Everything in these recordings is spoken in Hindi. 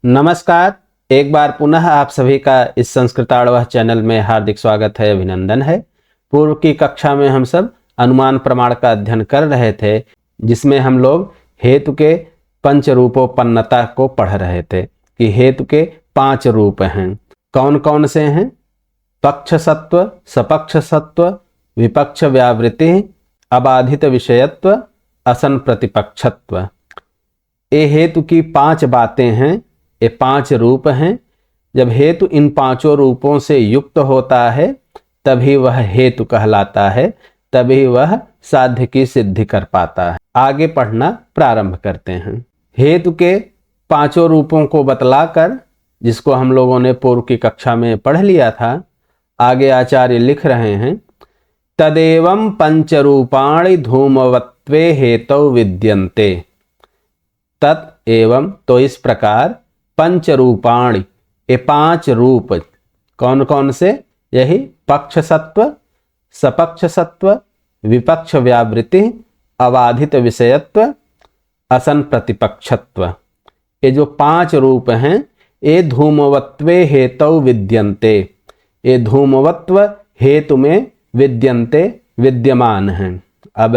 नमस्कार। एक बार पुनः आप सभी का इस संस्कृताड़वः चैनल में हार्दिक स्वागत है, अभिनंदन है। पूर्व की कक्षा में हम सब अनुमान प्रमाण का अध्ययन कर रहे थे, जिसमें हम लोग हेतु के पंचरूपोपन्नता को पढ़ रहे थे कि हेतु के 5 रूप हैं। कौन कौन से हैं? पक्ष सत्व, सपक्ष सत्व, विपक्ष व्यावृत्ति, अबाधित विषयत्व, असन प्रतिपक्षत्व। ये हेतु की 5 बातें हैं, ये 5 रूप हैं। जब हेतु इन 5 रूपों से युक्त होता है तभी वह हेतु कहलाता है, तभी वह साध्य की सिद्धि कर पाता है। आगे पढ़ना प्रारंभ करते हैं। हेतु के 5 रूपों को बतलाकर, जिसको हम लोगों ने पूर्व की कक्षा में पढ़ लिया था, आगे आचार्य लिख रहे हैं, तदेवं पंचरूपाणि धूमवत्वे हेतौ विद्यन्ते। तत् एवं, तो इस प्रकार, पंचरूपाणि, ये 5 रूप कौन कौन से? यही पक्ष सत्व, सपक्ष सत्व, विपक्ष व्यावृत्ति, अबाधित विषयत्व, असन प्रतिपक्षत्व। ये जो 5 रूप हैं, ये धूमवत्वे हेतौ विद्यन्ते। ये धूमवत्व हेतु में विद्यन्ते, विद्यमान हैं। अब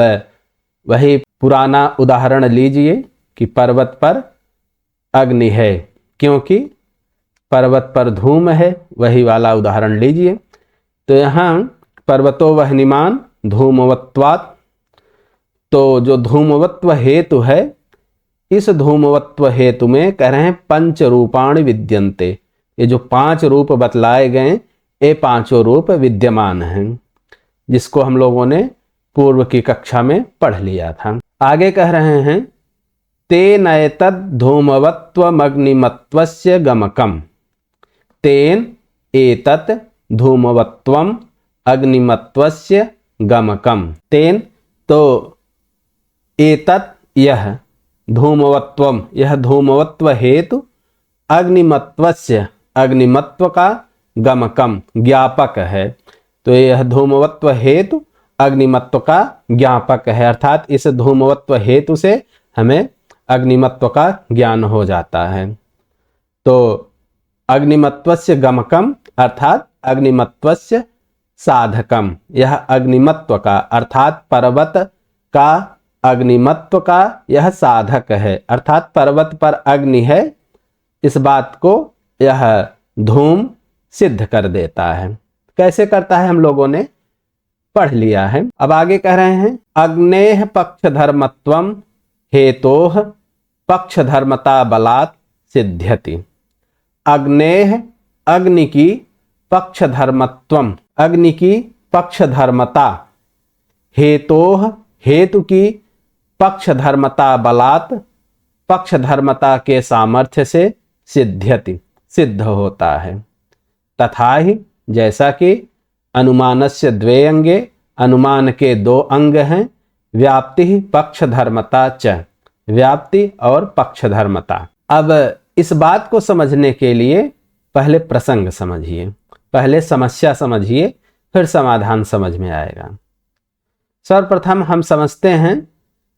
वही पुराना उदाहरण लीजिए कि पर्वत पर अग्नि है, क्योंकि पर्वत पर धूम है, वही वाला उदाहरण लीजिए। तो यहाँ पर्वतो वह्निमान धूमवत्वात्, तो जो धूमवत्व हेतु है, इस धूमवत्व हेतु में कह रहे हैं पंचरूपाणि विद्यन्ते। ये जो 5 रूप बतलाए गए, ये 5 रूप विद्यमान हैं, जिसको हम लोगों ने पूर्व की कक्षा में पढ़ लिया था। आगे कह रहे हैं, तेन एतद् धूमवत्वमग्निमत्वस्य गमकम्। तेन एतत् धूमवत्वम् अग्निमत्वस्य गमकम्। तेन, तो एतत्, यह धूमवत्वम, यह धूमवत्व हेतु, अग्निमत्वस्य, अग्निमत्व का, गमकम, ज्ञापक है। तो यह धूमवत्व हेतु अग्निमत्व का ज्ञापक है, अर्थात इस धूमवत्व हेतु से हमें अग्निमत्व का ज्ञान हो जाता है। तो अग्निमत्वस्य गमकम अर्थात अग्निमत्वस्य साधकम, यह अग्निमत्व का अर्थात पर्वत का, अग्निमत्व का यह साधक है, अर्थात पर्वत पर अग्नि है, इस बात को यह धूम सिद्ध कर देता है। कैसे करता है हम लोगों ने पढ़ लिया है। अब आगे कह रहे हैं, अग्नेह पक्षधर्मत्वम हेतोः पक्षधर्मता बलात् सिद्ध्यति। अग्नेह, अग्नि की, पक्षधर्मत्वम, अग्नि की पक्षधर्मता, हेतोः, हेतु की पक्षधर्मता बलात्, पक्षधर्मता के सामर्थ्य से सिद्ध्यति, सिद्ध होता है। तथा ही, जैसा कि अनुमानस्य 2 अंगे, अनुमान के 2 अंग हैं, व्याप्ति पक्षधर्मता च, व्याप्ति और पक्षधर्मता। अब इस बात को समझने के लिए पहले प्रसंग समझिए, पहले समस्या समझिए, फिर समाधान समझ में आएगा। सर्वप्रथम हम समझते हैं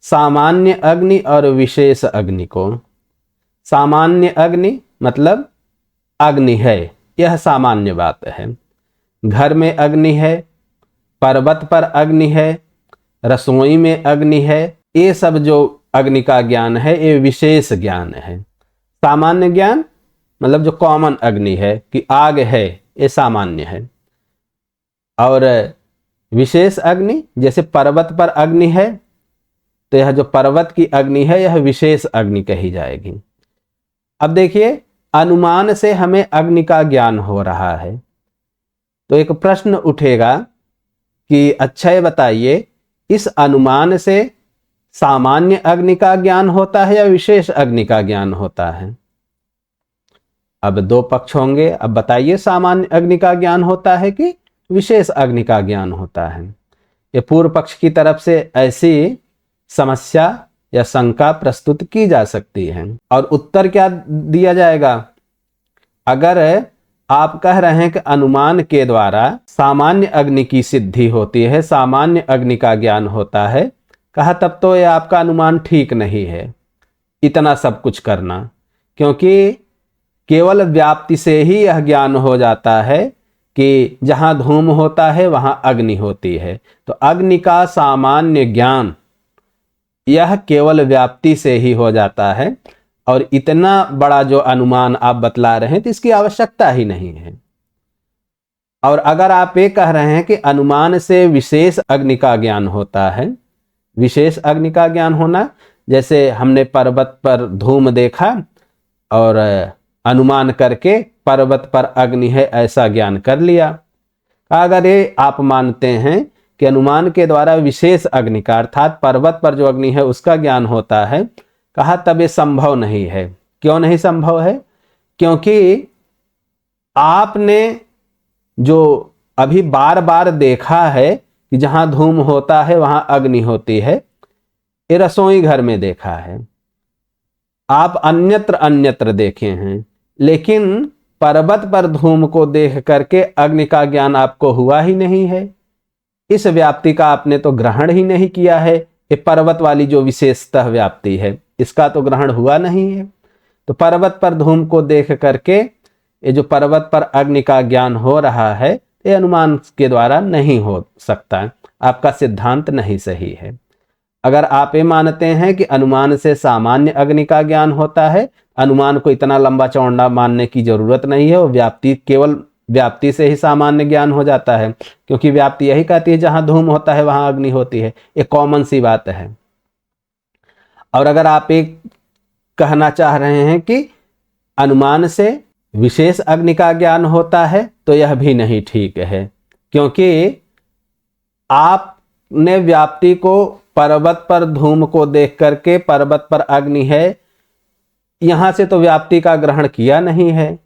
सामान्य अग्नि और विशेष अग्नि को। सामान्य अग्नि मतलब अग्नि है, यह सामान्य बात है। घर में अग्नि है, पर्वत पर अग्नि है, रसोई में अग्नि है, ये सब जो अग्नि का ज्ञान है, ये विशेष ज्ञान है। सामान्य ज्ञान मतलब जो कॉमन अग्नि है कि आग है, ये सामान्य है। और विशेष अग्नि, जैसे पर्वत पर अग्नि है, तो यह जो पर्वत की अग्नि है, यह विशेष अग्नि कही जाएगी। अब देखिए, अनुमान से हमें अग्नि का ज्ञान हो रहा है, तो एक प्रश्न उठेगा कि अच्छा ये बताइए, इस अनुमान से सामान्य अग्नि का ज्ञान होता है या विशेष अग्नि का ज्ञान होता है? अब 2 पक्ष होंगे। अब बताइए, सामान्य अग्नि का ज्ञान होता है कि विशेष अग्नि का ज्ञान होता है? ये पूर्व पक्ष की तरफ से ऐसी समस्या या शंका प्रस्तुत की जा सकती है। और उत्तर क्या दिया जाएगा? अगर आप कह रहे हैं कि अनुमान के द्वारा सामान्य अग्नि की सिद्धि होती है, सामान्य अग्नि का ज्ञान होता है, कहा तब तो ये आपका अनुमान ठीक नहीं है, इतना सब कुछ करना। क्योंकि केवल व्याप्ति से ही यह ज्ञान हो जाता है कि जहाँ धूम होता है वहाँ अग्नि होती है। तो अग्नि का सामान्य ज्ञान यह केवल व्याप्ति से ही हो जाता है, और इतना बड़ा जो अनुमान आप बतला रहे हैं तो इसकी आवश्यकता ही नहीं है। और अगर आप ये कह रहे हैं कि अनुमान से विशेष अग्नि का ज्ञान होता है, विशेष अग्नि का ज्ञान होना, जैसे हमने पर्वत पर धूम देखा और अनुमान करके पर्वत पर अग्नि है ऐसा ज्ञान कर लिया। अगर ये आप मानते हैं कि अनुमान के द्वारा विशेष अग्नि का अर्थात पर्वत पर जो अग्नि है उसका ज्ञान होता है, कहा तब ये संभव नहीं है। क्यों नहीं संभव है? क्योंकि आपने जो अभी बार बार देखा है कि जहां धूम होता है वहां अग्नि होती है, ये रसोई घर में देखा है, आप अन्यत्र अन्यत्र देखे हैं, लेकिन पर्वत पर धूम को देख करके अग्नि का ज्ञान आपको हुआ ही नहीं है। इस व्याप्ति का आपने तो ग्रहण ही नहीं किया है। ये पर्वत वाली जो विशेषतः व्याप्ति है इसका तो ग्रहण हुआ नहीं है। तो पर्वत पर धूम को देख करके ये जो पर्वत पर अग्नि का ज्ञान हो रहा है ये अनुमान के द्वारा नहीं हो सकता। आपका सिद्धांत नहीं सही है। अगर आप ये मानते हैं कि अनुमान से सामान्य अग्नि का ज्ञान होता है, अनुमान को इतना लंबा चौड़ा मानने की जरूरत नहीं है, वो व्याप्ति केवल व्याप्ति से ही सामान्य ज्ञान हो जाता है, क्योंकि व्याप्ति यही कहती है जहां धूम होता है वहां अग्नि होती है। ये कॉमन सी बात है। और अगर आप एक कहना चाह रहे हैं कि अनुमान से विशेष अग्नि का ज्ञान होता है, तो यह भी नहीं ठीक है, क्योंकि आपने व्याप्ति को पर्वत पर धूम को देख करके पर्वत पर अग्नि है यहां से तो व्याप्ति का ग्रहण किया नहीं है।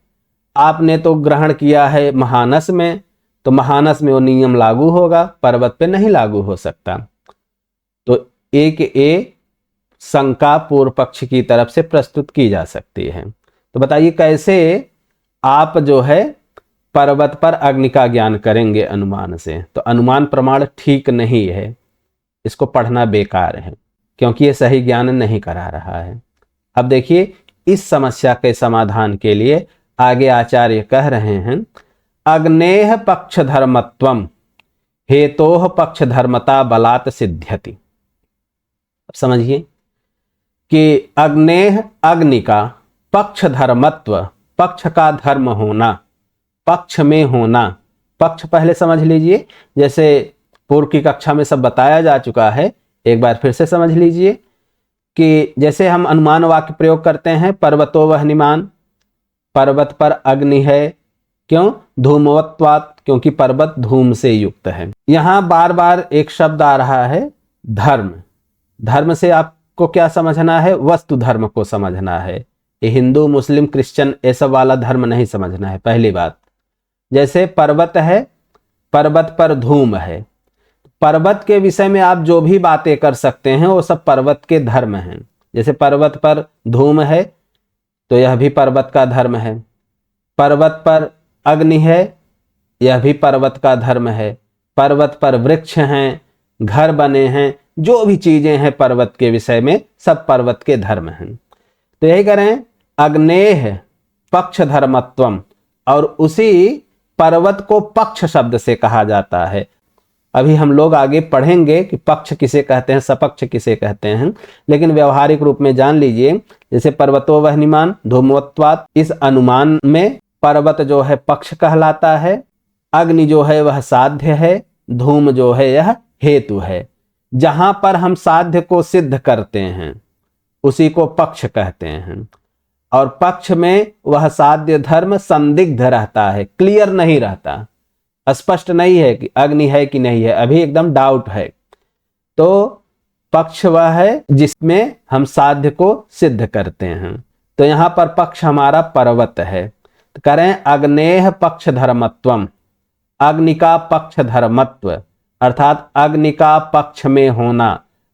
आपने तो ग्रहण किया है महानस में, तो महानस में वो नियम लागू होगा, पर्वत पे नहीं लागू हो सकता। तो एक शंका पूर्व पक्ष की तरफ से प्रस्तुत की जा सकती है। तो बताइए कैसे आप जो है पर्वत पर अग्नि का ज्ञान करेंगे अनुमान से? तो अनुमान प्रमाण ठीक नहीं है, इसको पढ़ना बेकार है, क्योंकि ये सही ज्ञान नहीं करा रहा है। अब देखिए इस समस्या के समाधान के लिए आगे आचार्य कह रहे हैं, अग्नेह पक्ष धर्मत्वम हेतोह पक्ष धर्मता बलात् सिद्ध्यति। अब समझिए कि अग्नेह अग्नि का पक्ष धर्मत्व, पक्ष का धर्म होना, पक्ष में होना। पक्ष पहले समझ लीजिए, जैसे पूर्व की कक्षा में सब बताया जा चुका है, एक बार फिर से समझ लीजिए कि जैसे हम अनुमान वाक्य प्रयोग करते हैं, पर्वतो वह्निमान, पर्वत पर अग्नि है, क्यों? धूमवत्वात्, क्योंकि पर्वत धूम से युक्त है। यहां बार बार एक शब्द आ रहा है धर्म। धर्म से आपको क्या समझना है? वस्तु धर्म को समझना है। ये हिंदू मुस्लिम क्रिश्चियन ये सब वाला धर्म नहीं समझना है। पहली बात, जैसे पर्वत है, पर्वत पर धूम है, पर्वत के विषय में आप जो भी बातें कर सकते हैं वो सब पर्वत के धर्म हैं। जैसे पर्वत पर धूम है तो यह भी पर्वत का धर्म है, पर्वत पर अग्नि है यह भी पर्वत का धर्म है, पर्वत पर वृक्ष हैं, घर बने हैं, जो भी चीजें हैं पर्वत के विषय में सब पर्वत के धर्म हैं। तो यही करें अग्नेह पक्ष धर्मत्वम, और उसी पर्वत को पक्ष शब्द से कहा जाता है। अभी हम लोग आगे पढ़ेंगे कि पक्ष किसे कहते हैं, सपक्ष किसे कहते हैं, लेकिन व्यवहारिक रूप में जान लीजिए, जैसे पर्वतो वह्निमान धूमवत्वात्, इस अनुमान में पर्वत जो है पक्ष कहलाता है, अग्नि जो है वह साध्य है, धूम जो है यह हेतु है। जहां पर हम साध्य को सिद्ध करते हैं उसी को पक्ष कहते हैं, और पक्ष में वह साध्य धर्म संदिग्ध रहता है, क्लियर नहीं रहता, स्पष्ट नहीं है कि अग्नि है कि नहीं है, अभी एकदम डाउट है। तो पक्ष वह है जिसमें हम साध्य को सिद्ध करते हैं। तो यहां पर पक्ष हमारा पर्वत है। तो करें अग्नेह पक्ष धर्मत्वम, अग्नि का पक्ष धर्मत्व अर्थात अग्नि का पक्ष में होना,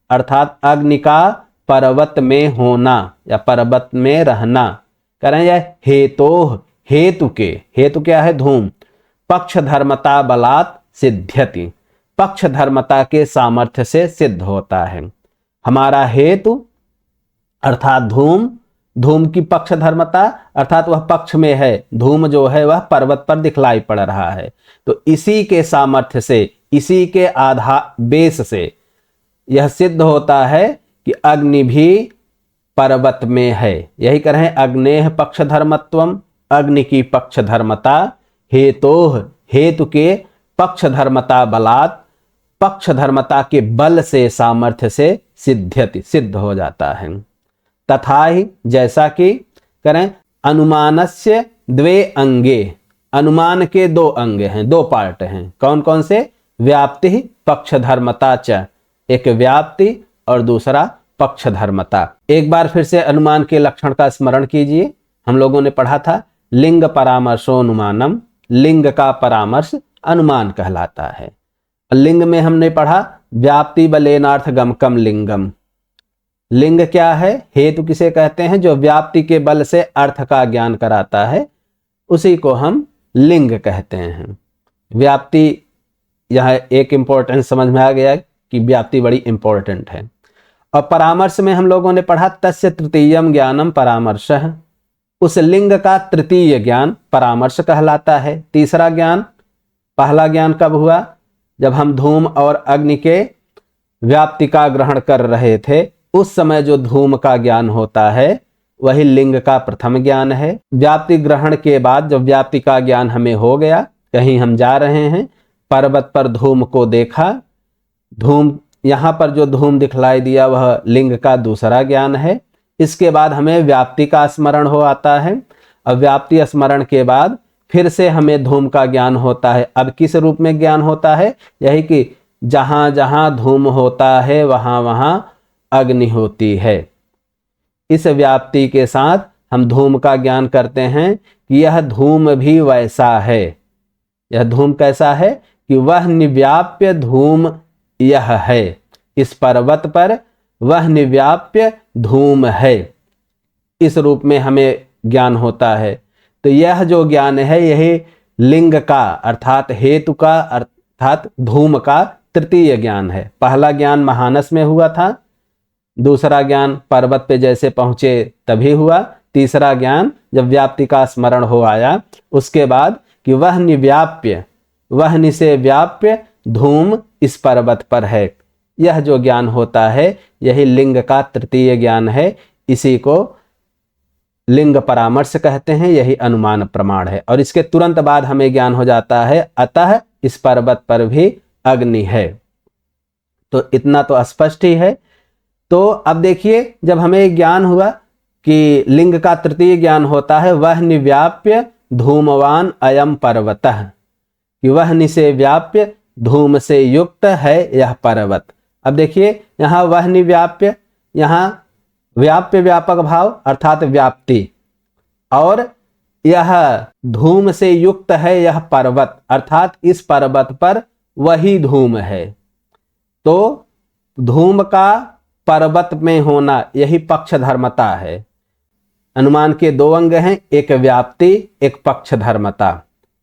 अर्थात अग्नि का पर्वत में होना या पर्वत में रहना। करें यह हेतोह, हेतु के, हेतु क्या है? धूम, पक्ष धर्मता बलात् सिद्ध्यति, पक्ष धर्मता के सामर्थ्य से सिद्ध होता है। हमारा हेतु अर्थात धूम धूम की पक्ष धर्मता अर्थात वह पक्ष में है, धूम जो है वह पर्वत पर दिखलाई पड़ रहा है। तो इसी के सामर्थ्य से, इसी के आधार बेस से यह सिद्ध होता है कि अग्नि भी पर्वत में है। यही कह रहे हैं अग्नेह पक्ष धर्मत्वम, अग्नि की पक्ष धर्मता, हेतोह हेतु के पक्ष धर्मता बलात्, पक्ष धर्मता के बल से सामर्थ्य से सिद्ध्यति सिद्ध हो जाता है। तथा ही जैसा कि करें अनुमानस्य द्वे अंगे, अनुमान के दो अंग हैं, दो पार्ट हैं। कौन कौन से? व्याप्ति पक्ष धर्मता च, एक व्याप्ति और दूसरा पक्ष धर्मता। एक बार फिर से अनुमान के लक्षण का स्मरण कीजिए। हम लोगों ने पढ़ा था लिंग परामर्शोनुमानम, लिंग का परामर्श अनुमान कहलाता है। लिंग में हमने पढ़ा व्याप्ति बलेनार्थ गमकम लिंगम। लिंग क्या है? हेतु किसे कहते हैं? जो व्याप्ति के बल से अर्थ का ज्ञान कराता है, उसी को हम लिंग कहते हैं। व्याप्ति, यह एक इंपॉर्टेंस समझ में आ गया कि व्याप्ति बड़ी इंपॉर्टेंट है। और परामर्श में हम लोगों ने पढ़ा तस्य तृतीयम ज्ञानम परामर्शः, उस लिंग का तृतीय ज्ञान परामर्श कहलाता है। तीसरा ज्ञान, पहला ज्ञान कब हुआ? जब हम धूम और अग्नि के व्याप्ति का ग्रहण कर रहे थे, उस समय जो धूम का ज्ञान होता है वही लिंग का प्रथम ज्ञान है। व्याप्ति ग्रहण के बाद जब व्याप्ति का ज्ञान हमें हो गया, कहीं हम जा रहे हैं, पर्वत पर धूम को देखा, धूम यहाँ पर जो धूम दिखलाई दिया वह लिंग का दूसरा ज्ञान है। इसके बाद हमें व्याप्ति का स्मरण हो आता है। अब व्याप्ति स्मरण के बाद फिर से हमें धूम का ज्ञान होता है। अब किस रूप में ज्ञान होता है? यही कि जहाँ जहाँ धूम होता है वहाँ वहाँ अग्नि होती है। इस व्याप्ति के साथ हम धूम का ज्ञान करते हैं कि यह धूम भी वैसा है। यह धूम कैसा है? कि वह निव्याप्य धूम यह है, इस पर्वत पर वह निव्याप्य धूम है। इस रूप में हमें ज्ञान होता है। तो यह जो ज्ञान है यही लिंग का अर्थात हेतु का अर्थात धूम का तृतीय ज्ञान है। पहला ज्ञान महानस में हुआ था, दूसरा ज्ञान पर्वत पे जैसे पहुंचे तभी हुआ, तीसरा ज्ञान जब व्याप्ति का स्मरण हो आया उसके बाद कि वह निव्याप्य, वह निसे व्याप्य धूम इस पर्वत पर है। यह जो ज्ञान होता है यही लिंग का तृतीय ज्ञान है। इसी को लिंग परामर्श कहते हैं, यही अनुमान प्रमाण है। और इसके तुरंत बाद हमें ज्ञान हो जाता है अतः इस पर्वत पर भी अग्नि है। तो इतना तो स्पष्ट ही है। तो अब देखिए, जब हमें ज्ञान हुआ कि लिंग का तृतीय ज्ञान होता है वह निव्याप्य धूमवान अयम पर्वतः, कि वह निसे व्याप्य धूम से युक्त है यह पर्वत। अब देखिए यहाँ वह निव्याप्य, यहाँ व्याप्य व्यापक भाव अर्थात व्याप्ति, और यह धूम से युक्त है यह पर्वत अर्थात इस पर्वत पर वही धूम है। तो धूम का पर्वत में होना यही पक्ष धर्मता है। अनुमान के दो अंग हैं, एक व्याप्ति एक पक्ष धर्मता।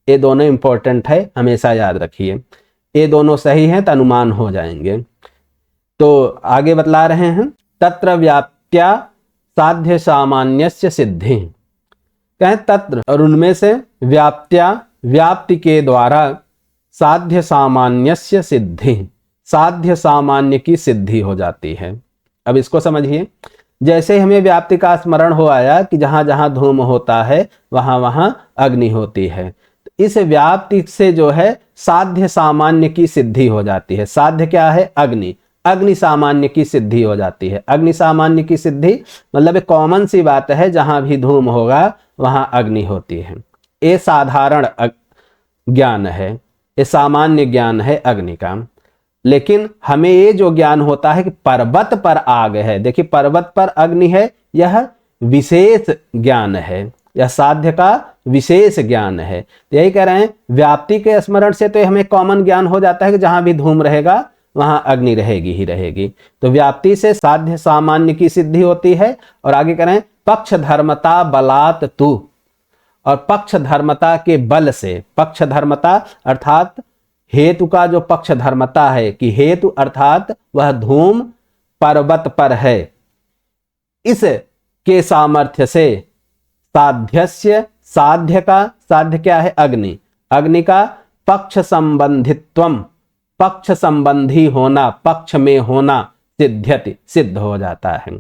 ये दोनों इंपॉर्टेंट है, हमेशा याद रखिए। ये दोनों सही हैं तो अनुमान हो जाएंगे। तो आगे बतला रहे हैं तत्र व्याप्त्या साध्य सामान्यस्य सिद्धि। कहें तत्र, और उनमें से व्याप्त्या व्याप्ति के द्वारा साध्य सामान्यस्य सिद्धि, साध्य सामान्य की सिद्धि हो जाती है। अब इसको समझिए, जैसे हमें व्याप्ति का स्मरण हो आया कि जहां जहां धूम होता है वहां वहां अग्नि होती है, तो इस व्याप्ति से जो है साध्य सामान्य की सिद्धि हो जाती है। साध्य क्या है? अग्नि, अग्नि सामान्य की सिद्धि हो जाती है। अग्नि सामान्य की सिद्धि मतलब एक कॉमन सी बात है, जहां भी धूम होगा वहां अग्नि होती है। ये साधारण ज्ञान है, ये सामान्य ज्ञान है अग्नि का। लेकिन हमें ये जो ज्ञान होता है कि पर्वत पर आग है, देखिए पर्वत पर अग्नि है, यह विशेष ज्ञान है, यह साध्य का विशेष ज्ञान है। यही कह रहे हैं व्याप्ति के स्मरण से तो हमें कॉमन ज्ञान हो जाता है कि जहां भी धूम रहेगा वहां अग्नि रहेगी ही रहेगी। तो व्याप्ति से साध्य सामान्य की सिद्धि होती है। और आगे कह रहे हैं पक्ष धर्मता बलात् तु, और पक्ष धर्मता के बल से, पक्ष धर्मता अर्थात हेतु का जो पक्ष धर्मता है कि हेतु अर्थात वह धूम पर्वत पर है, इस के सामर्थ्य से साध्यस्य, साध्य का, साध्य क्या है? अग्नि, अग्नि का पक्ष संबंधित्वम, पक्ष संबंधी होना, पक्ष में होना, सिद्ध्यति, सिद्ध हो जाता है।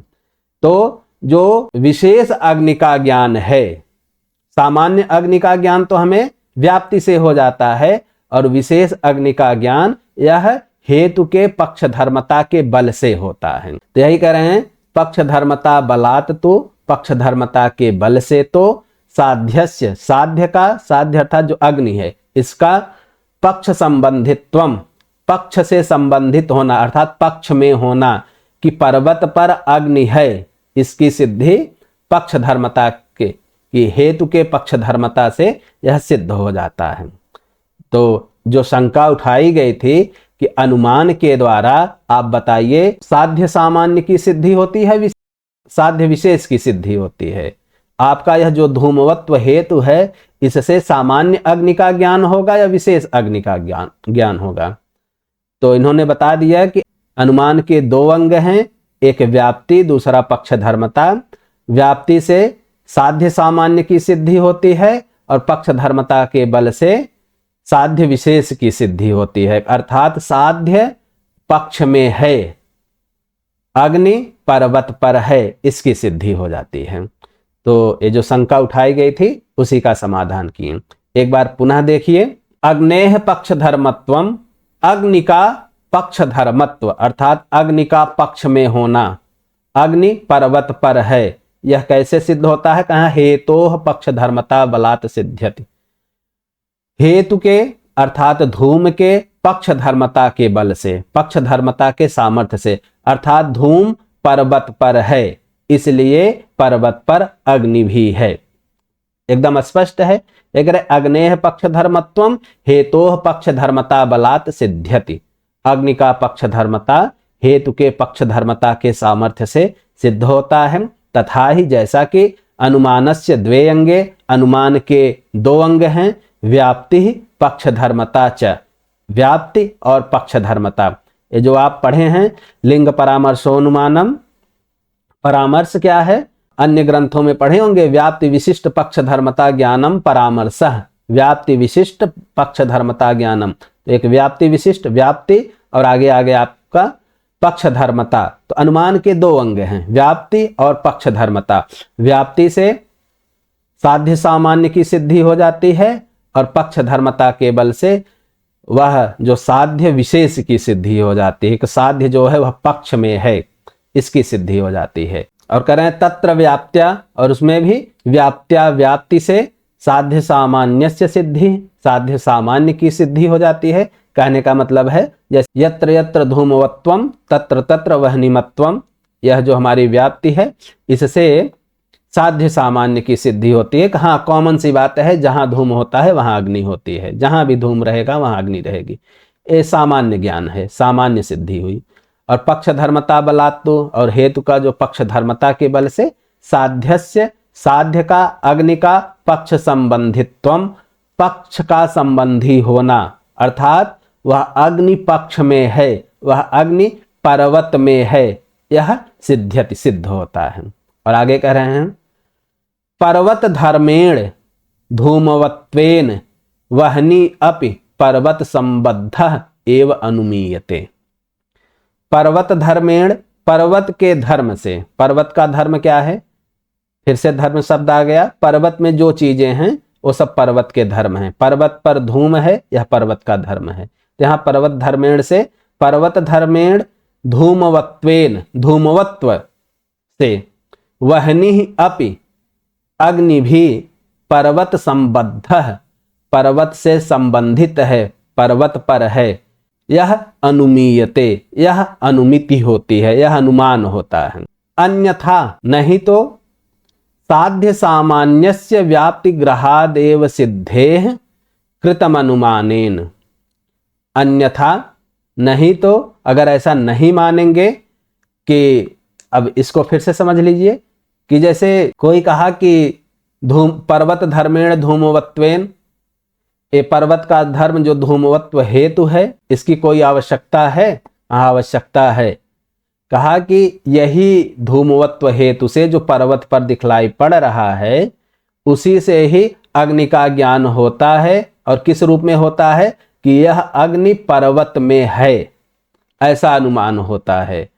तो जो विशेष अग्नि का ज्ञान है, सामान्य अग्नि का ज्ञान तो हमें व्याप्ति से हो जाता है, और विशेष अग्नि का ज्ञान यह हेतु के पक्ष धर्मता के बल से होता है। तो यही कह रहे हैं, पक्ष धर्मता बलात् तो, पक्ष धर्मता के बल से तो साध्यस्य, साध्य का, साध्य अर्थात जो अग्नि है, इसका पक्ष संबंधित्वम, पक्ष से संबंधित होना अर्थात पक्ष में होना, कि पर्वत पर अग्नि है, इसकी सिद्धि पक्ष धर्मता के, कि हेतु के पक्ष धर्मता से यह सिद्ध हो जाता है। तो जो शंका उठाई गई थी कि अनुमान के द्वारा आप बताइए साध्य सामान्य की सिद्धि होती है, साध्य विशेष की सिद्धि होती है, आपका यह जो धूमवत्व हेतु है, इससे सामान्य अग्नि का ज्ञान होगा या विशेष अग्नि का ज्ञान होगा? तो इन्होंने बता दिया कि अनुमान के दो अंग हैं, एक व्याप्ति, दूसरा पक्ष धर्मता। व्याप्ति से साध्य सामान्य की सिद्धि होती है, और पक्ष धर्मता के बल से साध्य विशेष की सिद्धि होती है, अर्थात साध्य पक्ष में है, अग्नि पर्वत पर है, इसकी सिद्धि हो जाती है। तो ये जो शंका उठाई गई थी उसी का समाधान किए। एक बार पुनः देखिए, अग्नेह पक्ष धर्मत्वम, अग्नि का पक्ष धर्मत्व अर्थात अग्नि का पक्ष में होना, अग्नि पर्वत पर है, यह कैसे सिद्ध होता है? कहा हेतोः पक्ष धर्मता बलात् सिद्ध्यति, हेतु के अर्थात धूम के पक्ष धर्मता के बल से, पक्ष धर्मता के सामर्थ्य से, अर्थात धूम पर्वत पर है, इसलिए पर्वत पर अग्नि भी है। एकदम स्पष्ट है। एक अग्नेह पक्ष धर्मत्वम हेतोः पक्ष धर्मता बलात् सिद्ध्यति, अग्नि का पक्ष धर्मता हेतु के पक्ष धर्मता के सामर्थ्य से सिद्ध होता है। तथा ही जैसा कि अनुमानस्य द्वे अंगे, अनुमान के दो अंग हैं, व्याप्ति पक्ष धर्मता च, व्याप्ति और पक्ष धर्मता। ये जो आप पढ़े हैं लिंग परामर्शोनुमानम, परामर्श क्या है? अन्य ग्रंथों में पढ़े होंगे, व्याप्ति विशिष्ट पक्ष धर्मता ज्ञानम परामर्शः, व्याप्ति विशिष्ट पक्ष धर्मता ज्ञानम। तो एक व्याप्ति विशिष्ट, व्याप्ति और आगे आगे आपका पक्ष धर्मता। तो अनुमान के दो अंग हैं, व्याप्ति और पक्ष धर्मता। व्याप्ति से साध्य सामान्य की सिद्धि हो जाती है, और पक्ष धर्मता के बल से वह जो साध्य विशेष की सिद्धि हो जाती है, कि साध्य जो है वह पक्ष में है, इसकी सिद्धि हो जाती है। और कह रहे हैं तत्र व्याप्त्या, और उसमें भी व्याप्त्या, व्याप्ति से साध्य सामान्यस्य सिद्धि, साध्य सामान्य की सिद्धि हो जाती है। कहने का मतलब है जैसे यत्र यत्र धूमवत्वम तत्र तत्र वह्निमत्वम, यह जो हमारी व्याप्ति है इससे साध्य सामान्य की सिद्धि होती है। हाँ, कॉमन सी बात है, जहां धूम होता है वहां अग्नि होती है, जहां भी धूम रहेगा वहां अग्नि रहेगी, ये सामान्य ज्ञान है, सामान्य सिद्धि हुई। और पक्ष धर्मता बलात्, और हेतु का जो पक्ष धर्मता के बल से साध्यस्य, साध्य का अग्नि का पक्ष संबंधित्वम, पक्ष का संबंधी होना, अर्थात वह अग्नि पक्ष में है, वह अग्नि पर्वत में है, यह सिद्ध्यति, सिद्ध होता है। और आगे कह रहे हैं पर्वत धर्मेण धूमवत्वेन वह्नि अपि पर्वत संबद्धः एव अनुमीयते। पर्वत धर्मेण, पर्वत के धर्म से, पर्वत का धर्म क्या है? फिर से धर्म शब्द आ गया, पर्वत में जो चीजें हैं वो सब पर्वत के धर्म हैं। पर्वत पर धूम है, यह पर्वत का धर्म है। यहाँ पर्वत धर्मेण से, पर्वत धर्मेण धूमवत्वेन, धूमवत्व से, वह्नि अपि, अग्नि भी, पर्वत संबद्धः, पर्वत से संबंधित है, पर्वत पर है, यह अनुमीयते, यह अनुमिति होती है, यह अनुमान होता है। अन्यथा नहीं तो साध्य सामान्यस्य व्याप्ति ग्रहादेव सिद्धेः कृतम अनुमानेन, अन्यथा नहीं तो अगर ऐसा नहीं मानेंगे कि, अब इसको फिर से समझ लीजिए कि जैसे कोई कहा कि धूम पर्वत धर्मेण धूमवत्वेन, ये पर्वत का धर्म जो धूमवत्व हेतु है इसकी कोई आवश्यकता है? हाँ, आवश्यकता है। कहा कि यही धूमवत्व हेतु से जो पर्वत पर दिखलाई पड़ रहा है उसी से ही अग्नि का ज्ञान होता है। और किस रूप में होता है कि यह अग्नि पर्वत में है, ऐसा अनुमान होता है।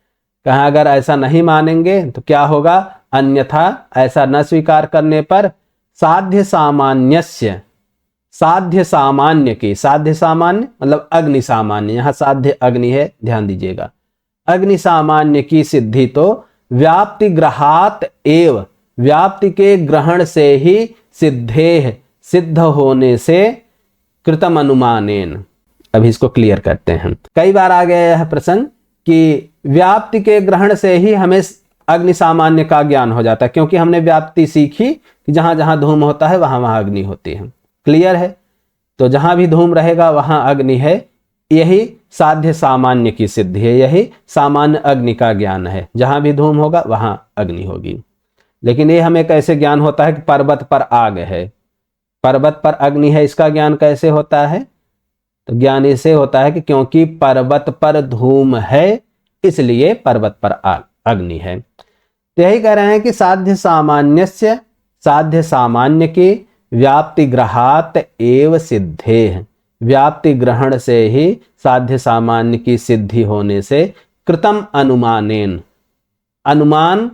कहाँ अगर ऐसा नहीं मानेंगे तो क्या होगा, अन्यथा ऐसा न स्वीकार करने पर साध्य सामान्यस्य, साध्य सामान्य की, साध्य सामान्य मतलब अग्नि सामान्य, यहां साध्य अग्नि है, ध्यान दीजिएगा, अग्नि सामान्य की सिद्धि तो व्याप्ति ग्रहात एव, व्याप्ति के ग्रहण से ही सिद्धेह, सिद्ध होने से कृतम अनुमानेन। अभी इसको क्लियर करते हैं। कई बार आ गया यह प्रसंग कि व्याप्ति के ग्रहण से ही हमें अग्नि सामान्य का ज्ञान हो जाता है, क्योंकि हमने व्याप्ति सीखी कि जहां जहां धूम होता है वहां वहां अग्नि होती है। क्लियर है? तो जहां भी धूम रहेगा वहां अग्नि है, यही साध्य सामान्य की सिद्धि है, यही सामान्य अग्नि का ज्ञान है। जहां भी धूम होगा वहां अग्नि होगी। लेकिन ये हमें कैसे ज्ञान होता है कि पर्वत पर आग है, पर्वत पर अग्नि है, इसका ज्ञान कैसे होता है? तो ज्ञान इसे होता है कि क्योंकि पर्वत पर धूम है इसलिए पर्वत पर अग्नि है। तो यही कह रहे हैं कि साध्य सामान्यस्य, साध्य सामान्य की व्याप्ति ग्रहात एव सिद्धेह, व्याप्ति ग्रहण से ही साध्य सामान्य की सिद्धि होने से कृतम अनुमानेन, अनुमान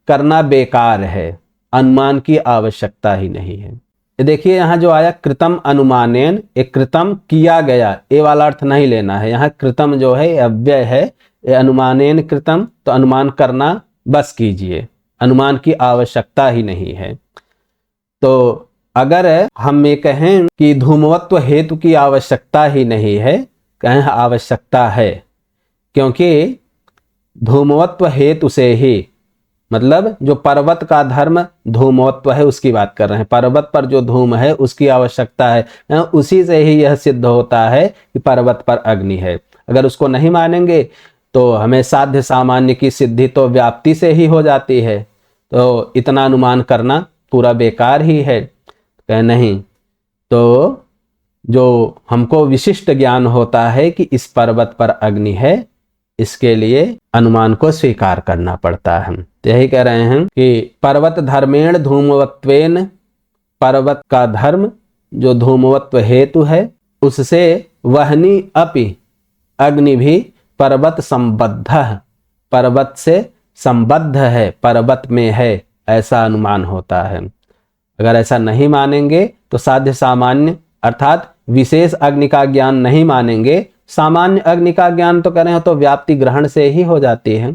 करना बेकार है, अनुमान की आवश्यकता ही नहीं है। देखिए यहां जो आया कृतम अनुमानेन, एक कृतम किया गया, ये वाला अर्थ नहीं लेना है। यहाँ कृतम जो है अव्यय है, ये अनुमानेन कृतम, तो अनुमान करना बस कीजिए, अनुमान की आवश्यकता ही नहीं है। तो अगर हम ये कहें कि धूमवत्व हेतु की आवश्यकता ही नहीं है, कहें आवश्यकता है, क्योंकि धूमवत्व हेतु से ही, मतलब जो पर्वत का धर्म धूमवत्व है उसकी बात कर रहे हैं, पर्वत पर जो धूम है उसकी आवश्यकता है, उसी से ही यह सिद्ध होता है कि पर्वत पर अग्नि है। अगर उसको नहीं मानेंगे तो हमें साध्य सामान्य की सिद्धि तो व्याप्ति से ही हो जाती है, तो इतना अनुमान करना पूरा बेकार ही है। कह नहीं, तो जो हमको विशिष्ट ज्ञान होता है कि इस पर्वत पर अग्नि है, इसके लिए अनुमान को स्वीकार करना पड़ता है। तो यही कह रहे हैं कि पर्वत धर्मेण धूमवत्वेन, पर्वत का धर्म जो धूमवत्व हेतु है उससे वहनी अपि, अग्नि भी पर्वत संबद्ध, पर्वत से संबद्ध है, पर्वत में है, ऐसा अनुमान होता है। अगर ऐसा नहीं मानेंगे तो साध्य सामान्य अर्थात विशेष अग्नि का ज्ञान नहीं मानेंगे, सामान्य अग्नि का ज्ञान तो करें तो व्याप्ति ग्रहण से ही हो जाती है,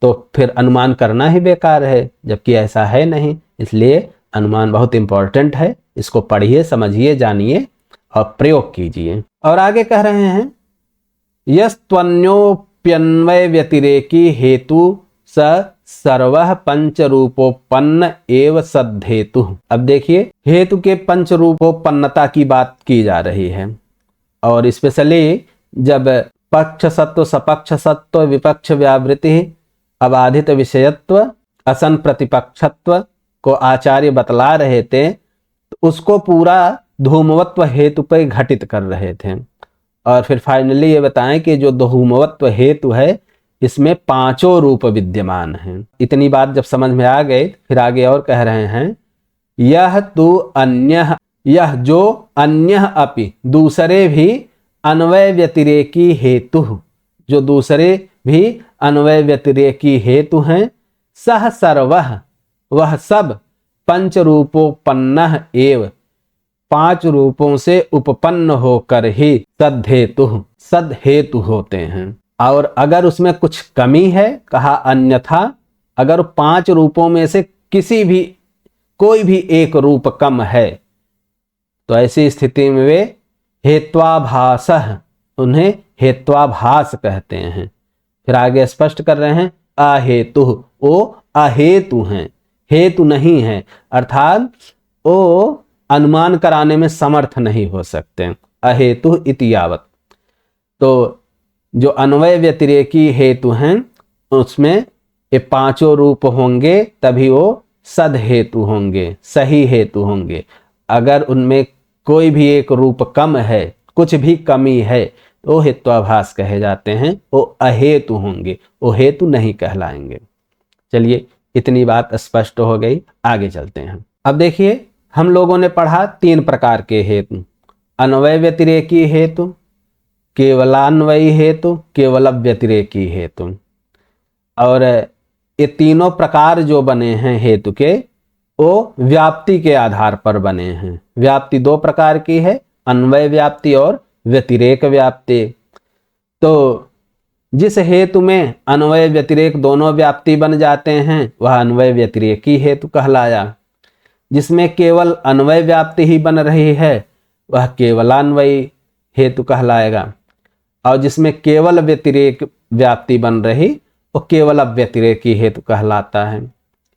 तो फिर अनुमान करना ही बेकार है, जबकि ऐसा है नहीं। इसलिए अनुमान बहुत इंपॉर्टेंट है, इसको पढ़िए, समझिए, जानिए और प्रयोग कीजिए। और आगे कह रहे हैं यस्त्वन्योप्यन्वय व्यतिरेकी हेतु स सर्वः पंच रूपोपन्न एव सद्धेतु। अब देखिए हेतु के पंच रूपोपन्नता की बात की जा रही है, और स्पेशली जब पक्ष सत्व, सपक्ष सत्व, विपक्ष व्यावृत्ति, अबाधित विषयत्व, असन प्रतिपक्षत्व को आचार्य बतला रहे थे, तो उसको पूरा धूमवत्व हेतु पर घटित कर रहे थे। और फिर फाइनली ये बताएं कि जो धूमवत्व हेतु है इसमें पांचों रूप विद्यमान हैं। इतनी बात जब समझ में आ गई, फिर आगे और कह रहे हैं यह तो अन्य, यह जो अन्य अपि, दूसरे भी अन्वय व्यतिरेकी हेतु, जो दूसरे भी अन्वय व्यतिरेकी हेतु हैं, सह सर्वः, वह सब पंच रूपोपन्न एव, पांच रूपों से उपपन्न होकर ही सद्धेतु, सद्धेतु होते हैं। और अगर उसमें कुछ कमी है, कहा अन्यथा, अगर पांच रूपों में से किसी भी, कोई भी एक रूप कम है, तो ऐसी स्थिति में वे हेत्वाभासः, उन्हें हेत्वाभास कहते हैं। फिर आगे स्पष्ट कर रहे हैं अहेतु, वो अहेतु हैं, हेतु नहीं है, अर्थात वो अनुमान कराने में समर्थ नहीं हो सकते, अहेतु इति यावत्। तो जो अन्वय व्यतिरेकी हेतु हैं उसमें ये पांचों रूप होंगे, तभी वो सद हेतु होंगे, सही हेतु होंगे। अगर उनमें कोई भी एक रूप कम है, कुछ भी कमी है, तो वो हेत्वाभास कहे जाते हैं, वो अहेतु होंगे, वो हेतु नहीं कहलाएंगे। चलिए इतनी बात स्पष्ट हो गई, आगे चलते हैं। अब देखिए हम लोगों ने पढ़ा 3 प्रकार के हेतु, अन्वय व्यतिरेकी हेतु, केवलान्वयी हेतु, केवल व्यतिरेकी हेतु। और ये तीनों प्रकार जो बने हैं हेतु के, वो व्याप्ति के आधार पर बने हैं। व्याप्ति 2 प्रकार की है, अन्वय व्याप्ति और व्यतिरेक व्याप्ति। तो जिस हेतु में अन्वय व्यतिरेक दोनों व्याप्ति बन जाते हैं वह अन्वय व्यतिरेकी हेतु कहलाया। जिसमें केवल अन्वय व्याप्ति ही बन रही है वह केवलान्वयी हेतु कहलाएगा। और जिसमें केवल व्यतिरेक व्याप्ति बन रही वो केवल व्यतिरेकी हेतु कहलाता है।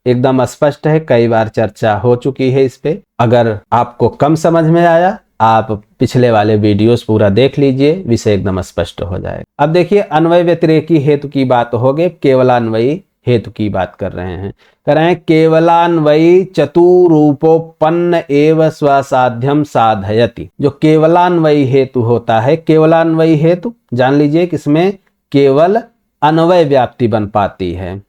एकदम स्पष्ट है, कई बार चर्चा हो चुकी है इस पे। अगर आपको कम समझ में आया आप पिछले वाले वीडियोस पूरा देख लीजिए, विषय एकदम स्पष्ट हो जाएगा। अब देखिए अन्वय व्यतिरेकी हेतु की बात हो गई, केवलान्वयी हेतु की बात कर रहे हैं। कह रहे हैं केवलान्वयी चतुरूपोपन्न एव स्वसाध्यम साधयति। जो केवलान्वयी हेतु होता है, केवलान्वयी हेतु जान लीजिए कि इसमें केवल अन्वय व्याप्ति बन पाती है,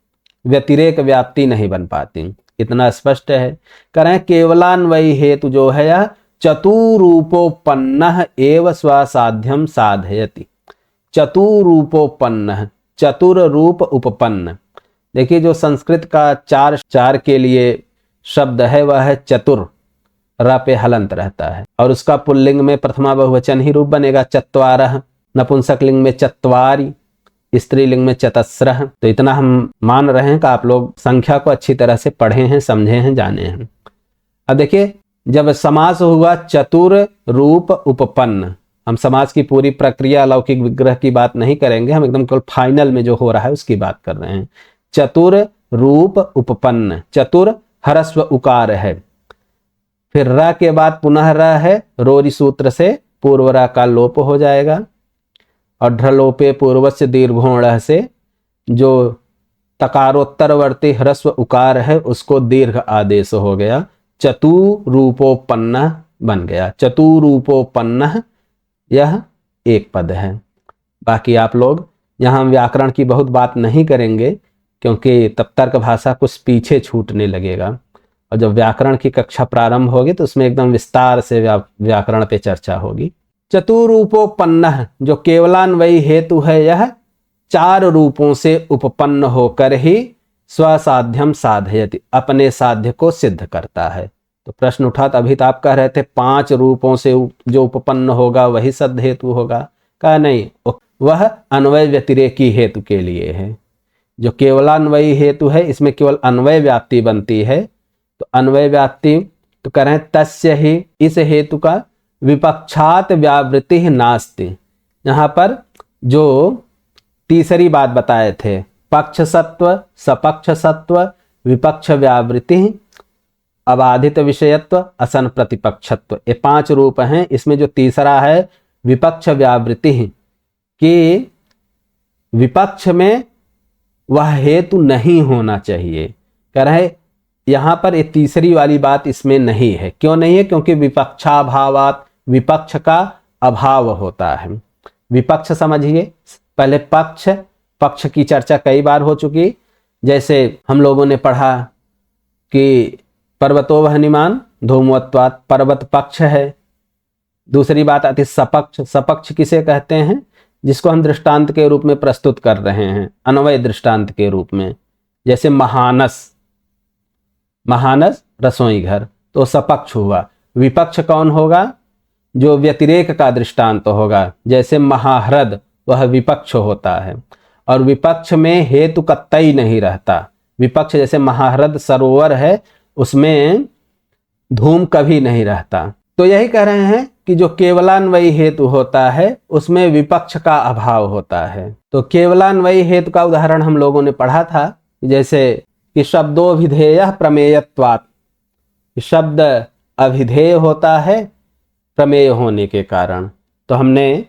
व्यतिरेक व्याप्ति नहीं बन पाती, इतना स्पष्ट है। कह रहे हैं केवलान्वयी हेतु जो है यह चतुरूपोपन्न एव स्वसाध्यम साधयति। चतुरूपोपन्न, चतुर रूप उपपन्न। देखिए जो संस्कृत का चार के लिए शब्द है वह है चतुर, र पे हलंत रहता है और उसका पुल्लिंग में प्रथमा बहुवचन ही रूप बनेगा चत्वारः, नपुंसक लिंग में चत्वारि, स्त्रीलिंग में चतस्रः। तो इतना हम मान रहे हैं कि आप लोग संख्या को अच्छी तरह से पढ़े हैं, समझे हैं, जाने हैं। अब देखिए जब समास हुआ चतुर रूप उपपन्न, हम समास की पूरी प्रक्रिया लौकिक विग्रह की बात नहीं करेंगे, हम एकदम केवल फाइनल में जो हो रहा है उसकी बात कर रहे हैं। चतुर रूप उपपन्न, चतुर हरस्व उकार है, फिर र के बाद पुनः र है, रोरी सूत्र से पूर्व र का लोप हो जाएगा और ढ्रलोपे पूर्वस्य दीर्घोण से जो तकारोत्तरवर्ती ह्रस्व उकार है उसको दीर्घ आदेश हो गया, चतुरूपोपन्न बन गया। चतुरूपोपन्न यह एक पद है। बाकी आप लोग यहाँ व्याकरण की बहुत बात नहीं करेंगे क्योंकि तब तर्क भाषा कुछ पीछे छूटने लगेगा, और जब व्याकरण की कक्षा प्रारंभ होगी तो उसमें एकदम विस्तार से व्याकरण पे चर्चा होगी। चतुरूपोपन्न जो केवलान्वयी हेतु है यह 4 रूपों से उपपन्न होकर ही स्वसाध्यम साधयति, अपने साध्य को सिद्ध करता है। तो प्रश्न उठा, अभी तो आप कह रहे थे 5 रूपों से जो उपपन्न होगा वही सद्ध हेतु होगा। कहा नहीं, वह अन्वय व्यतिरेकी हेतु के लिए है। जो केवलान्वयी हेतु है इसमें केवल अन्वय व्याप्ति बनती है, तो अन्वय व्याप्ति तो कह रहे हैं तस्य ही, इस हेतु का विपक्षात व्यावृत्ति नास्ति। यहाँ पर जो तीसरी बात बताए थे, पक्ष सत्व, सपक्ष सत्व, विपक्ष व्यावृत्ति, अबाधित विषयत्व, असन प्रतिपक्षत्व, ये 5 रूप हैं। इसमें जो तीसरा है विपक्ष व्यावृत्ति, कि विपक्ष में वह हेतु नहीं होना चाहिए। कह रहे यहाँ पर ये तीसरी वाली बात इसमें नहीं है। क्यों नहीं है? क्योंकि विपक्षाभावात, विपक्ष का अभाव होता है। विपक्ष समझिए, पहले पक्ष की चर्चा कई बार हो चुकी। जैसे हम लोगों ने पढ़ा कि पर्वतो वह्निमान धूमवत्वात्, पर्वत पक्ष है। दूसरी बात आती सपक्ष। सपक्ष किसे कहते हैं? जिसको हम दृष्टांत के रूप में प्रस्तुत कर रहे हैं, अन्वय दृष्टांत के रूप में। जैसे महानस रसोई घर, तो सपक्ष हुआ। विपक्ष कौन होगा? जो व्यतिरेक का दृष्टांत होगा। जैसे महाह्रद, वह विपक्ष होता है, और विपक्ष में हेतु कतई नहीं रहता। विपक्ष जैसे महाह्रद सरोवर है, उसमें धूम कभी नहीं रहता। तो यही कह रहे हैं कि जो केवलान्वयी हेतु होता है उसमें विपक्ष का अभाव होता है। तो केवलान्वयी हेतु का उदाहरण हम लोगों ने पढ़ा था, जैसे कि शब्दोभिधेय प्रमेयत्वात्, शब्द अभिधेय होता है प्रमेय होने के कारण। तो हमने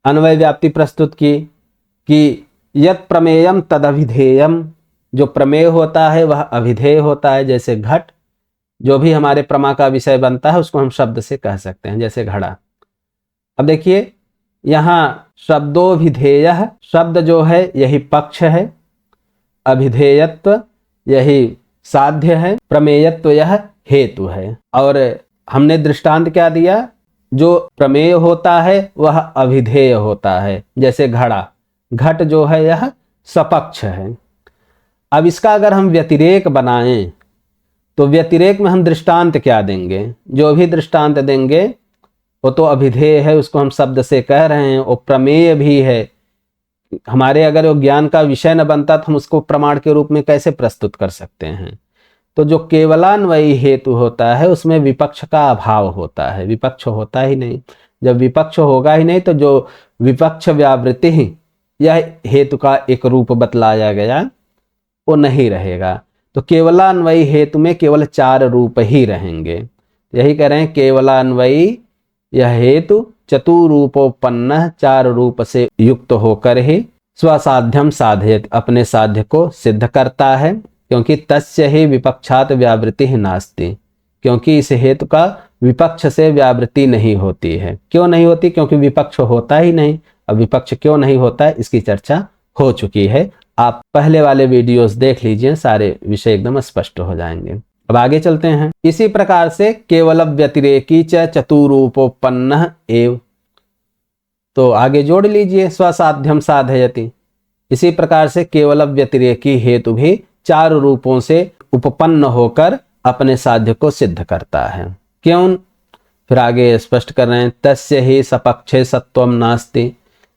अन्वय व्याप्ति प्रस्तुत की कि यत् प्रमेयम तदभिधेयम, जो प्रमेय होता है वह अभिधेय होता है। जैसे घट, जो भी हमारे प्रमा का विषय बनता है उसको हम शब्द से कह सकते हैं, जैसे घड़ा। अब देखिए यहाँ शब्दोभिधेय, शब्द जो है यही पक्ष है, अभिधेयत्व यही साध्य है, प्रमेयत्व यह हेतु है। और हमने दृष्टांत क्या दिया, जो प्रमेय होता है वह अभिधेय होता है, जैसे घड़ा, घट जो है यह सपक्ष है। अब इसका अगर हम व्यतिरेक बनाएं तो व्यतिरेक में हम दृष्टांत क्या देंगे, जो भी दृष्टांत देंगे वो तो अभिधेय है, उसको हम शब्द से कह रहे हैं, वो प्रमेय भी है। हमारे अगर वो ज्ञान का विषय न बनता तो हम उसको प्रमाण के रूप में कैसे प्रस्तुत कर सकते हैं। तो जो केवलान्वयी हेतु होता है उसमें विपक्ष का अभाव होता है, विपक्ष होता ही नहीं। जब विपक्ष होगा ही नहीं तो जो विपक्ष व्यावृत्ति ही यह हेतु का एक रूप बतलाया गया वो नहीं रहेगा। तो केवलान्वयी हेतु में केवल 4 रूप ही रहेंगे। यही कह रहे हैं केवलान्वयी यह हेतु चतुरूपोपन्न 4 रूप से युक्त होकर ही स्वसाध्यम साधयति, अपने साध्य को सिद्ध करता है। क्योंकि तस्य ही विपक्षात व्यावृत्ति ही नास्ति, क्योंकि इस हेतु का विपक्ष से व्यावृत्ति नहीं होती है। क्यों नहीं होती? क्योंकि विपक्ष होता ही नहीं। अब विपक्ष क्यों नहीं होता है इसकी चर्चा हो चुकी है, आप पहले वाले वीडियोस देख लीजिए, सारे विषय एकदम स्पष्ट हो जाएंगे। अब आगे चलते हैं। इसी प्रकार से केवल व्यतिरेकी च चतुरूपोपन्न एव, तो आगे जोड़ लीजिए स्वसाध्यम साधयति। इसी प्रकार से केवल व्यतिरेकी हेतु भी 4 रूपों से उपपन्न होकर अपने साध्य को सिद्ध करता है। क्यों? फिर आगे स्पष्ट कर रहे हैं, तस्य ही सपक्षे सत्वम नास्ति,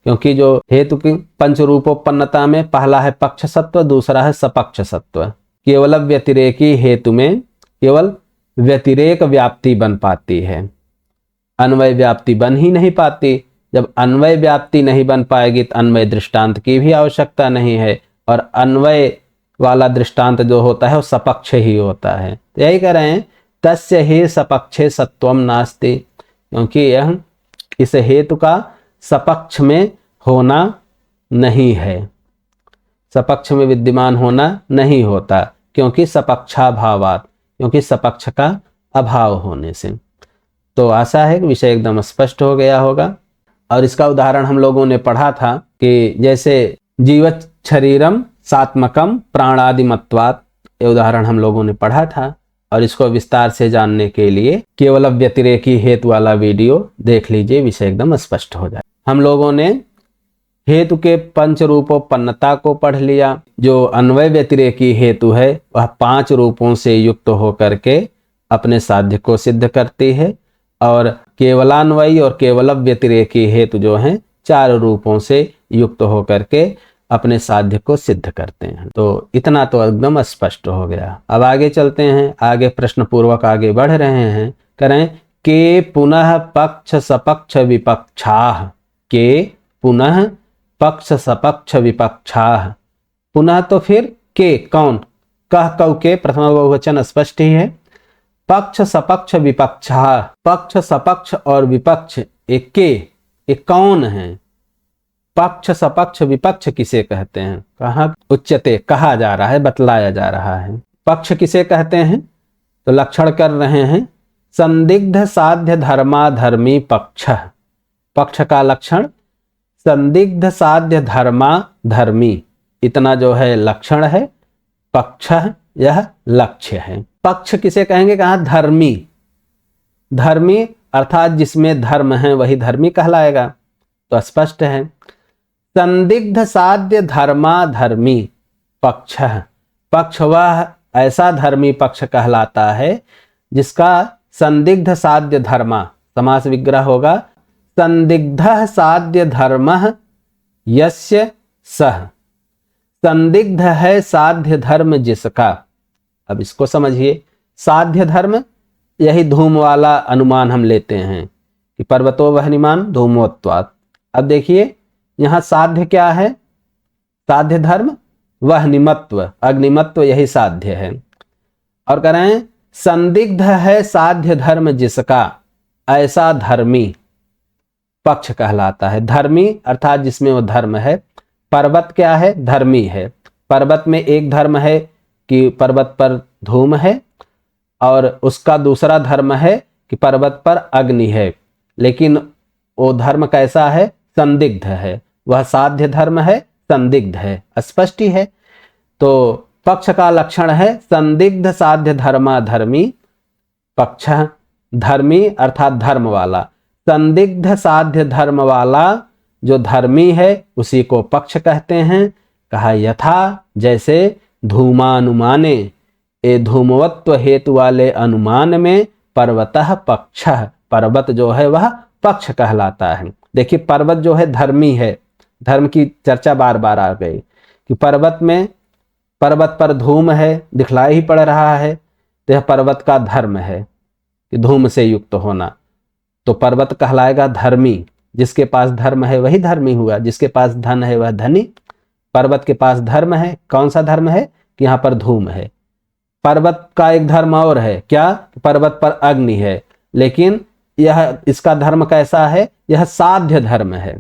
क्योंकि जो हेतु की पंचरूपोपन्नता में पहला है पक्ष सत्व, दूसरा है सपक्ष सत्व। केवल व्यतिरेकी हेतु में केवल व्यतिरेक व्याप्ति बन पाती है, अन्वय व्याप्ति बन ही नहीं पाती। जब अन्वय व्याप्ति नहीं बन पाएगी तो अन्वय दृष्टांत की भी आवश्यकता नहीं है, और अन्वय वाला दृष्टांत जो होता है वो सपक्ष ही होता है। तो यही कह रहे हैं तस्य ही सपक्षे सत्वम नास्ति, क्योंकि यह इस हेतु का सपक्ष में होना नहीं है, सपक्ष में विद्यमान होना नहीं होता, क्योंकि सपक्षाभावात, क्योंकि सपक्ष का अभाव होने से। तो आशा है कि विषय एकदम स्पष्ट हो गया होगा। और इसका उदाहरण हम लोगों ने पढ़ा था कि जैसे जीवत शरीरम सात्मकम प्राणादिमत्वात्, ये उदाहरण हम लोगों ने पढ़ा था। और इसको विस्तार से जानने के लिए केवल व्यतिरेकी हेतु वाला वीडियो देख लीजिए, विषय एकदम स्पष्ट हो जाए। हम लोगों ने हेतु के पंचरूपोपन्नता को पढ़ लिया। जो अन्वय व्यतिरेकी हेतु है वह 5 रूपों से युक्त होकर के अपने साध्य को सिद्ध करती है, और केवलान्वयी और केवल व्यतिरेकी हेतु जो हैं 4 रूपों से युक्त होकर के अपने साध्य को सिद्ध करते हैं। तो इतना तो एकदम स्पष्ट हो गया। अब आगे चलते हैं, आगे प्रश्न पूर्वक आगे बढ़ रहे हैं। करें के पुनः पक्ष सपक्ष विपक्षाः, के पुनः पक्ष सपक्ष विपक्षाः, पुनः तो फिर के कौन, कह कौ के प्रथमा बहुवचन स्पष्ट ही है। पक्ष सपक्ष विपक्षाः, पक्ष सपक्ष और विपक्ष एक के, एक कौन है? पक्ष सपक्ष विपक्ष किसे कहते हैं? कहाँ उच्यते, कहा जा रहा है, बतलाया जा रहा है। पक्ष किसे कहते हैं? तो लक्षण कर रहे हैं, संदिग्ध साध्य धर्माधर्मी पक्ष, पक्ष का लक्षण संदिग्ध साध्य धर्माधर्मी, इतना जो है लक्षण है, पक्ष यह लक्ष्य है। पक्ष किसे कहेंगे? कहा धर्मी, धर्मी अर्थात जिसमें धर्म है वही धर्मी कहलाएगा। तो स्पष्ट है, संदिग्ध साध्य धर्माधर्मी पक्ष, पक्ष वह ऐसा धर्मी पक्ष कहलाता है जिसका संदिग्ध साध्य धर्म, समास विग्रह होगा, संदिग्ध साध्य धर्म यस्य सह, संदिग्ध है साध्य धर्म जिसका। अब इसको समझिए, साध्य धर्म यही धूम वाला अनुमान हम लेते हैं कि पर्वतो वह्निमान धूमोत्वात्। अब देखिए यहाँ साध्य क्या है? साध्य धर्म वह्निमत्व, अग्निमत्व, यही साध्य है। और कह रहे हैं संदिग्ध है साध्य धर्म जिसका, ऐसा धर्मी पक्ष कहलाता है। धर्मी अर्थात जिसमें वो धर्म है। पर्वत क्या है? धर्मी है। पर्वत में एक धर्म है कि पर्वत पर धूम है, और उसका दूसरा धर्म है कि पर्वत पर अग्नि है। लेकिन वो धर्म कैसा है? संदिग्ध है, वह साध्य धर्म है, संदिग्ध है, स्पष्ट ही है। तो पक्ष का लक्षण है संदिग्ध साध्य धर्माधर्मी। पक्ष धर्मी अर्थात धर्म वाला, संदिग्ध साध्य धर्म वाला जो धर्मी है उसी को पक्ष कहते हैं। कहा यथा जैसे धूमानुमाने, ए धूमवत्व हेतु वाले अनुमान में पर्वतः पक्ष, पर्वत जो है वह पक्ष कहलाता है। देखिए पर्वत जो है धर्मी है, धर्म की चर्चा बार बार आ गई कि पर्वत पर धूम है, दिखलाई ही पड़ रहा है, तो यह पर्वत का धर्म है कि धूम से युक्त होना, तो पर्वत कहलाएगा धर्मी। जिसके पास धर्म है वही धर्मी हुआ, जिसके पास धन है वह धनी। पर्वत के पास धर्म है, कौन सा धर्म है कि यहाँ पर धूम है। पर्वत का एक धर्म और है, क्या, पर्वत पर अग्नि है, लेकिन यह इसका धर्म कैसा है, यह साध्य धर्म है,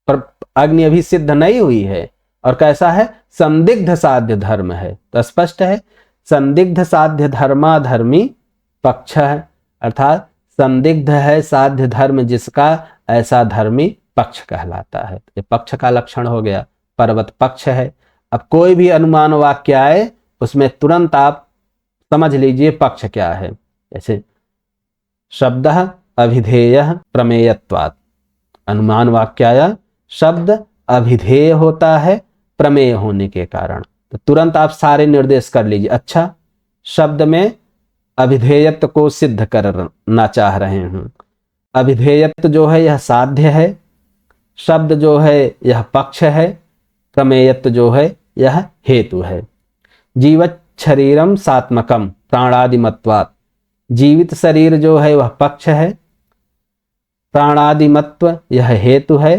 पर अग्नि अभी सिद्ध नहीं हुई है। और कैसा है, संदिग्ध साध्य धर्म है। तो स्पष्ट है संदिग्ध साध्य धर्माधर्मी पक्ष है, अर्थात संदिग्ध है साध्य धर्म जिसका, ऐसा धर्मी पक्ष कहलाता है। ये पक्ष का लक्षण हो गया, पर्वत पक्ष है। अब कोई भी अनुमान वाक्य आए उसमें तुरंत आप समझ लीजिए पक्ष क्या है। जैसे शब्द अभिधेय प्रमेयत्वात्, अनुमान वाक्य आया, शब्द अभिधेय होता है प्रमेय होने के कारण, तो तुरंत आप सारे निर्देश कर लीजिए। अच्छा, शब्द में अभिधेयत्व को सिद्ध करना चाह रहे हैं, अभिधेयत्व जो है यह साध्य है, शब्द जो है यह पक्ष है, प्रमेयत्व जो है यह हेतु है। जीवत शरीरम सात्मकम प्राणादिमत्वात्, जीवित शरीर जो है वह पक्ष है, प्राणादिमत्व यह हेतु है,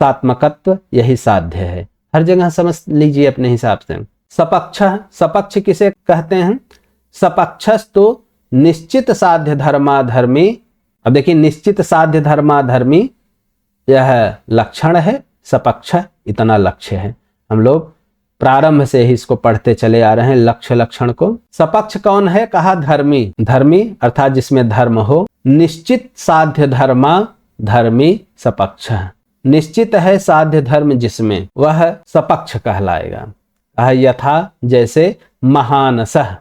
सात्मकत्व यही साध्य है। हर जगह समझ लीजिए अपने हिसाब से। सपक्ष, सपक्ष किसे कहते हैं, सपक्षस तो निश्चित साध्य धर्माधर्मी। अब देखिए निश्चित साध्य धर्माधर्मी यह लक्षण है, सपक्ष इतना लक्ष्य है। हम लोग प्रारंभ से ही इसको पढ़ते चले आ रहे हैं लक्ष्य लक्षण को। सपक्ष कौन है, कहा धर्मी, धर्मी अर्थात जिसमें धर्म हो। निश्चित साध्य धर्मा धर्मी सपक्ष, निश्चित है साध्य धर्म जिसमें, वह सपक्ष कहलाएगा। यथा जैसे महानसः,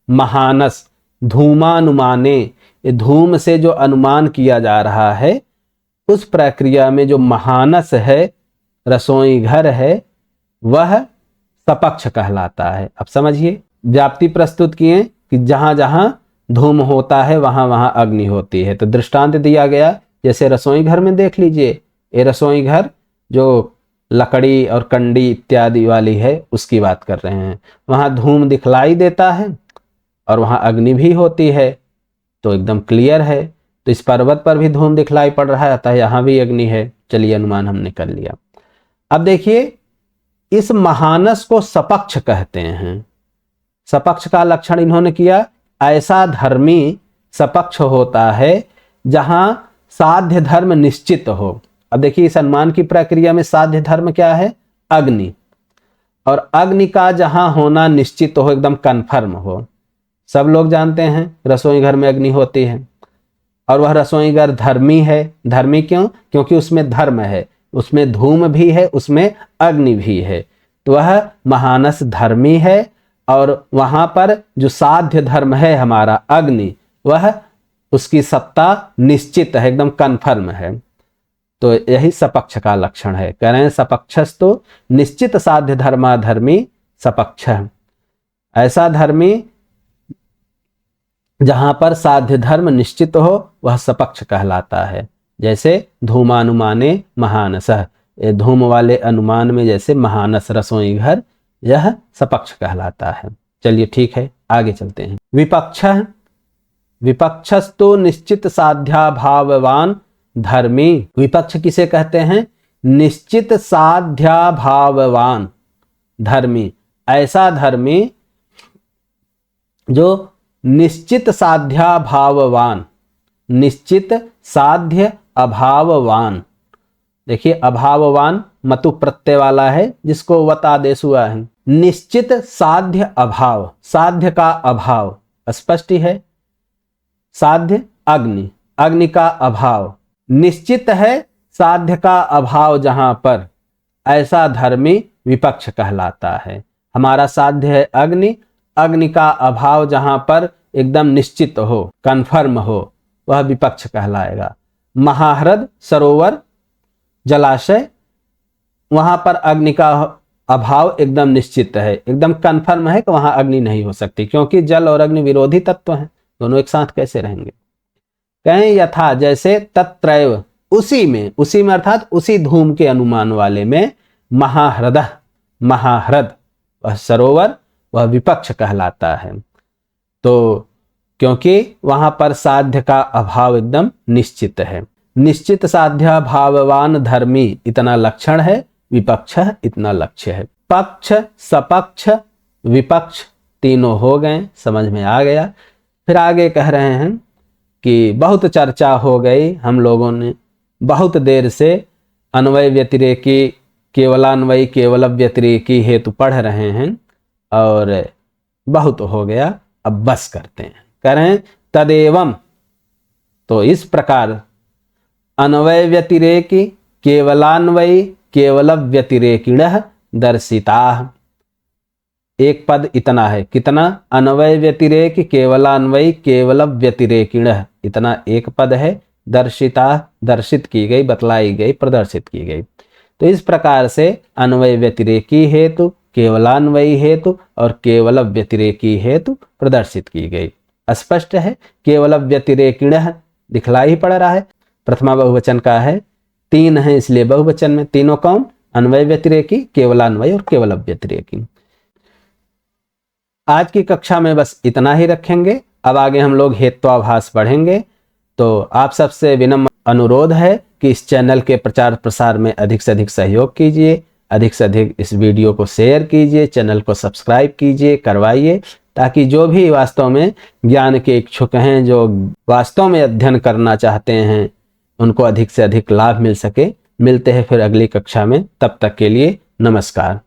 महानस धूमानुमाने, ये धूम से जो अनुमान किया जा रहा है उस प्रक्रिया में जो महानस है, रसोई घर है, वह सपक्ष कहलाता है। अब समझिए, व्याप्ति प्रस्तुत किए कि जहां जहां धूम होता है वहां वहां अग्नि होती है। तो दृष्टांत दिया गया, जैसे रसोई घर में देख लीजिए, ये रसोई घर जो लकड़ी और कंडी इत्यादि वाली है उसकी बात कर रहे हैं। वहां धूम दिखलाई देता है और वहां अग्नि भी होती है, तो एकदम क्लियर है। तो इस पर्वत पर भी धूम दिखलाई पड़ रहा है, अतः यहाँ भी अग्नि है। चलिए अनुमान हमने कर लिया। अब देखिए इस महानस को सपक्ष कहते हैं। सपक्ष का लक्षण इन्होंने किया, ऐसा धर्मी सपक्ष होता है जहां साध्य धर्म निश्चित हो। अब देखिए इस अनुमान की प्रक्रिया में साध्य धर्म क्या है, अग्नि, और अग्नि का जहां होना निश्चित हो, एकदम कन्फर्म हो। सब लोग जानते हैं रसोई घर में अग्नि होती है, और वह रसोई घर धर्मी है। धर्मी क्यों, क्योंकि उसमें धर्म है, उसमें धूम भी है, उसमें अग्नि भी है, तो वह महानस धर्मी है। और वहां पर जो साध्य धर्म है हमारा अग्नि, वह उसकी सत्ता निश्चित है, एकदम कन्फर्म है। तो यही सपक्ष का लक्षण है। कह रहे हैं सपक्षस्तु निश्चित साध्य धर्माधर्मी सपक्ष, ऐसा धर्मी जहां पर साध्य धर्म निश्चित हो वह सपक्ष कहलाता है। जैसे धूमानुमाने महानसः, ये धूम वाले अनुमान में जैसे महानस रसोई घर, यह सपक्ष कहलाता है। चलिए ठीक है, आगे चलते हैं। विपक्ष, विपक्षस्तु निश्चित साध्याभाववान धर्मी। विपक्ष किसे कहते हैं, निश्चित साध्याभाववान धर्मी, ऐसा धर्मी जो निश्चित साध्याभाववान, निश्चित साध्य अभाववान। देखिए अभाववान मतु प्रत्यय वाला है जिसको वत आदेश हुआ है। निश्चित साध्य अभाव, साध्य का अभाव स्पष्ट है। साध्य अग्नि, अग्नि का अभाव। निश्चित है साध्य का अभाव जहां पर, ऐसा धर्मी विपक्ष कहलाता है। हमारा साध्य है अग्नि, अग्नि का अभाव जहां पर एकदम निश्चित हो, कन्फर्म हो, वह विपक्ष कहलाएगा। महाह्रद सरोवर जलाशय, वहां पर अग्नि का अभाव एकदम निश्चित है, एकदम कन्फर्म है कि वहां अग्नि नहीं हो सकती, क्योंकि जल और अग्नि विरोधी तत्व हैं, दोनों एक साथ कैसे रहेंगे। कहें यथा जैसे, तत्रैव उसी में अर्थात उसी धूम के अनुमान वाले में, महाह्रद, महाह्रद वह सरोवर, वह विपक्ष कहलाता है। तो क्योंकि वहां पर साध्य का अभाव एकदम निश्चित है। निश्चित साध्य भाववान धर्मी इतना लक्षण है, विपक्ष इतना लक्ष्य है। पक्ष, सपक्ष, विपक्ष तीनों हो गए, समझ में आ गया। फिर आगे कह रहे हैं कि बहुत चर्चा हो गई, हम लोगों ने बहुत देर से अन्वय व्यतिरेकी, केवलान्वयी, केवल व्यतिरेकी हेतु पढ़ रहे हैं और बहुत हो गया, अब बस करते हैं। कह रहे हैं तदेवं, तो इस प्रकार अन्वय व्यतिरेकी, केवलान्वयी, केवल व्यतिरेकिणः दर्शिता। एक पद इतना है, कितना, अन्वय व्यतिरेक, केवलान्वयी, केवल व्यतिरेकिणः, इतना एक पद है। दर्शिता, दर्शित की गई, बतलाई गई, प्रदर्शित की गई। तो इस प्रकार से अन्वय व्यतिरेकी हेतु, केवलान्वयी हेतु और केवल व्यतिरेकी हेतु प्रदर्शित की गई। स्पष्ट है, केवल व्यतिरेकिणः दिखलाई ही पड़ रहा है, प्रथमा बहुवचन का है, तीन है इसलिए बहुवचन में। तीनों कौन, अन्वय व्यतिरेकी, केवलान्वयी और केवल व्यतिरेकी। आज की कक्षा में बस इतना ही रखेंगे। अब आगे हम लोग हेत्वाभास पढ़ेंगे। तो आप सबसे विनम्र अनुरोध है कि इस चैनल के प्रचार प्रसार में अधिक से अधिक सहयोग कीजिए, अधिक से अधिक इस वीडियो को शेयर कीजिए, चैनल को सब्सक्राइब कीजिए, करवाइए, ताकि जो भी वास्तव में ज्ञान के इच्छुक हैं, जो वास्तव में अध्ययन करना चाहते हैं, उनको अधिक से अधिक लाभ मिल सके। मिलते हैं फिर अगली कक्षा में, तब तक के लिए नमस्कार।